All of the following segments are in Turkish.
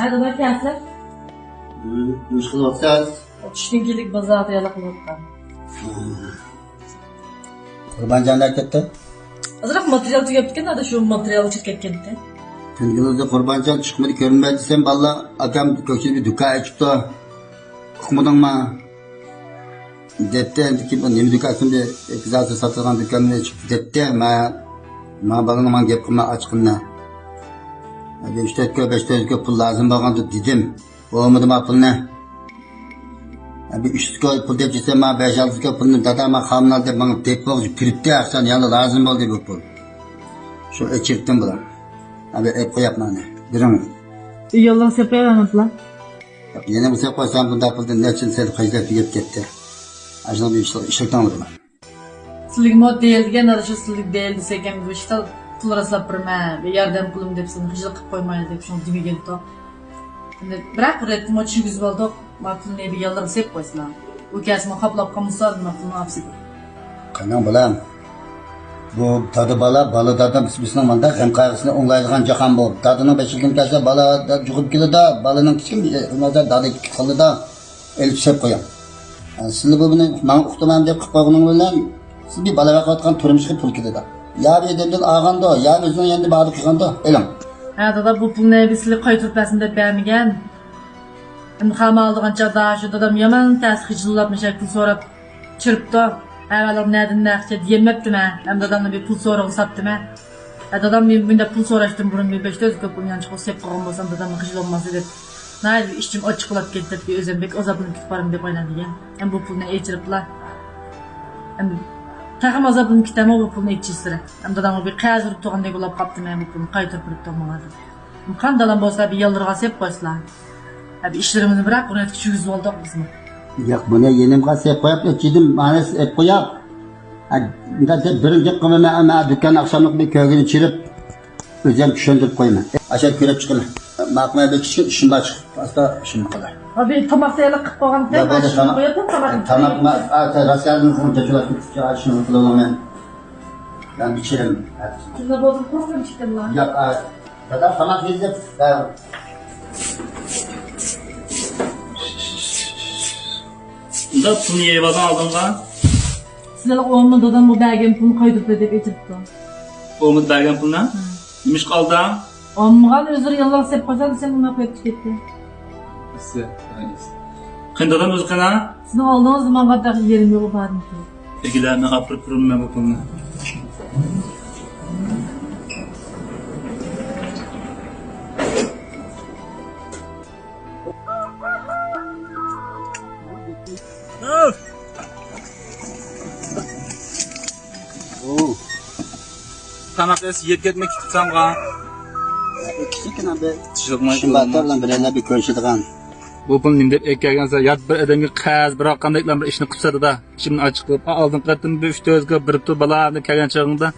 Nerede da kensler? Müşkül olsa Düştün gelik bazarda yalak oluktan. Kurbancan harekette. Azırak materyal tüketken nerede şu materyal çıketken de? Tüngünüzde kurbancan çıkmadı görünmedi sen valla akam köşede bir dükkan çıktı. Okumadın mı? Depte ki bu nemi dükkanın bir güzelse satılan dükkanına çıktı. Depte ma balını man gep kılma açkınla. Hadi 3-4 köy pul lazım bağlandı dedim. Olmadı mı pul ne? Abi 3 köy pul depçese ma 5-6 köy pulunu dadama hamlaldı bana dep boğucu piripte aksan yanı lazım oldu bu pul. Şu içirttim bulan. Abi hep koyapma ne? Durum. Yoldan sepaya vermediler. Yine bu sefer koysam bunda puldan ne için seni kayıtlar tükep gitti. Aslında bir işlikten oldu lan. Silik mod değildigen nerede şu silik değildi seken bu işte pul raslap birme ve yardım pulum dep seni hıcılık kıp koymayın dep şunu demegen to. Bırak üretim o çiğ oldu. Maklum ne bir yalları sep koysana. Bu kesme kaplap kamusa bir maklum hapsi. Kanan bulan. Bu tadı balı dadım bismillah manda hem kaygısını onlaydıgan cahan bu. Tadının beşilgin kese bala da cukup gidi da balının kiçkin onlardan dadı kılı da el sep koyan. Sizli bu bunu bana uqtamam dep qıp qoyğunun bilen siz bir bala vaqatqan turmushga pul kidi. Ya bir edemden ağanda ya özünün yendi bağdı qıganda elim. Ha da bu pul ne bisli qaytırıp basında bermigen. Hem xama aldığanca da şu dadam yaman təs hıcıllapmış pul sorap çırptı. Evvelam nereden nakçe diyemeptim ha. Hem dadamla bir pul sorağı sattım ha. Dadam bunda pul soraştım burun bir 500 köpün yançık o sep qoğun bolsam dadamla hıcıl olmaz edip. Naydı işçim açıqlap ketdi bir özembek o zabını kitparım dep oynadı ya. Hem bu pulunu eçiripla. Hem tağım azabını kitama bu pulunu eçisire. Hem dadamla bir qaz urip toğandek olap qaptım hem bu pulunu qaytırıp urip toğmağadı. Hem qandalan bolsa bir yıldırğa sep qoysla. Abi işlerimizni bırak bunu küçük yüz oldu bizim. Yok bunu yenim qas hep qoyap etdim manas hep qoyap. Hadi birinci qımına ama dükkan akşamlık bir köygünü çirip özem düşündürüp koyma. Aşağı körep çıkın. Maqmaya bir kichkin ishim bor chiqib, asta ishim qilay. Abi tomoqda yalaq qilib qo'ygandan Ya keyin shuni qo'yib tomoqni. Tamam, rasyalını konuşacaklar. Açın kullanmayın. Ben biçerim. Kimde bozuk korkun çıktım lan. Yok, kadar tamam bizde. Da pulunu yeyvadan aldın da. Sizler olmadı adam bu belgem pulunu koyduk dep etiripti. Olmadı bergen puluna. Yemiş kaldı. Olmagan özür yallar sep qo'ysan sen buna qo'yib ketdi. Kındadan özü kana. Sizin aldığınız zaman kadar yerim yok barım ki. Egilerine apır pırım ben bu pulunu. Tamak es yiyip ketmek tutsam ka. Kichkina bir Çıkmay ishim bor bilan birala bir ko'rishadigan. Bu pul nimdep ekkelgense yat bir adamga qaz bir qandaylar bir ishni qilsadi da. Ishimni ochiq qilib oldin qatdim 3-4 ga birib tur balarni kelgan chog'imda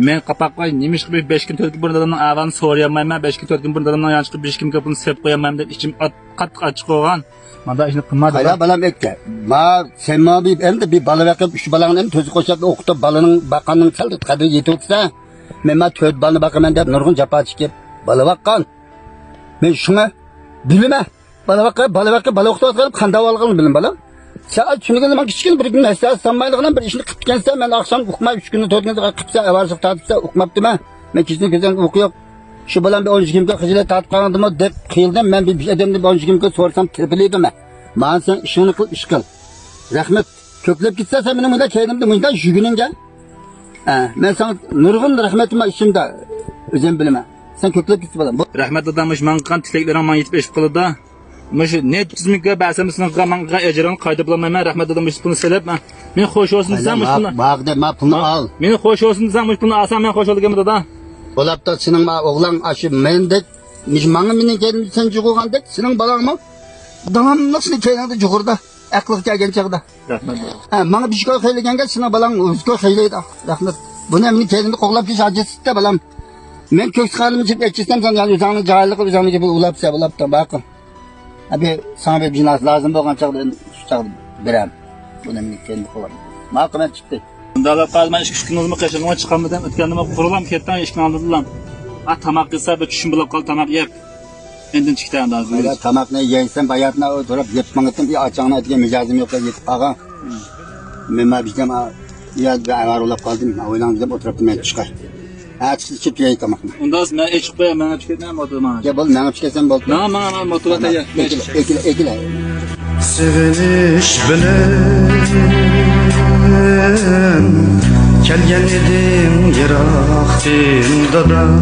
men qapak qo'y nemish qilib 5 kun 4 kun burun dadamdan avan so'rayolmayman 5 kun 4 kun burun dadamdan yanch qilib 5 kun pulni sep qo'yaman deb ishim qattiq ochiq qo'ygan. Manda ishni qilmadi. Hala balam ekka. Sen ma bir endi bir bala vaqib uch balani endi to'zi qo'shib o'qitib balaning baqanning saldi qadri yetib o'tsa men 4 balani baqaman deb nurg'un japa chekib bala vaqqan. Men shunga bilma. Bala o'qitib qanday olgan bilim bala. Saat shunga nima kichkin bir kun asas sanmaydigan bir ishni qilib kelsa men oqshom o'qimay 3 kunni 4 kunni qilsa avarsiq tatibsa o'qimabdimi? Men kechni ko'zdan o'qi yo'q. Shu bilan bir 12 kunga qizilat tatib qolgandim deb qiyildim. Men bir odamni 12 kunga so'rsam tipilaydimi? Men sen ishini qil, ish qil. Rahmat. Ko'plab ketsa sen mening bunda keldimda bundan yuguninga. Men sana nurg'un rahmatim ishimda o'zim bilaman. Sen ko'plab ketsa bo'laman. Rahmat dadamish men qilgan tilaklarim men yetib eshib qildi. Mush ne tizimga basamizning qilgan ajron qayta bilamayman. Rahmat dadamish pulni selab men xo'sh olsin desam mush pulni. Baqda men pulni al. Meni xo'sh olsin desam mush pulni olsam men xo'sh olganman dada. Bo'lapda sening o'g'lan aşı mendek mishmangni meni kelib sen juğugandek sening balangmi? Davamlı seni keynada juğurda aqliq kelgan chaqda. Rahmat. Mana bir şey qilganga sening balang o'zga qiylaydi. Rahmat. Buni meni keynada qo'g'lab kelish ajisda balam. Men ko'k chiqarim chip etchesam sen yani o'zingni joyliqib o'zingni gibi ulabsa baqim. Abi sana bir jinas lazım bo'lgan chaqda shu chaqda beram. Buni meni keynada qo'g'lab. Maqamat chiqdi. Dala qalman ish kunimni qashingga chiqamdan o'tganimda qurulam ketdan ishni oldilam. Tamaq qilsa bir tushim bilib qol tamaq yeb. Endin çıktan daha Hala tamakını yiysen bayatına oturup yetmen ettim. Bir açağına etken mecazım yok da yetip ağa. Ben bizden ya var olup kaldım. Oylan bizden oturup ben çıkar. Açık içip yiyip tamakını. Ondan sonra ben eşik koyayım, bana çıkayım oturma. Ya bol nana çıkarsan bol. Bana motivata ya. Ekile. Seviniş bilen kelgen edim Yiraktin dadan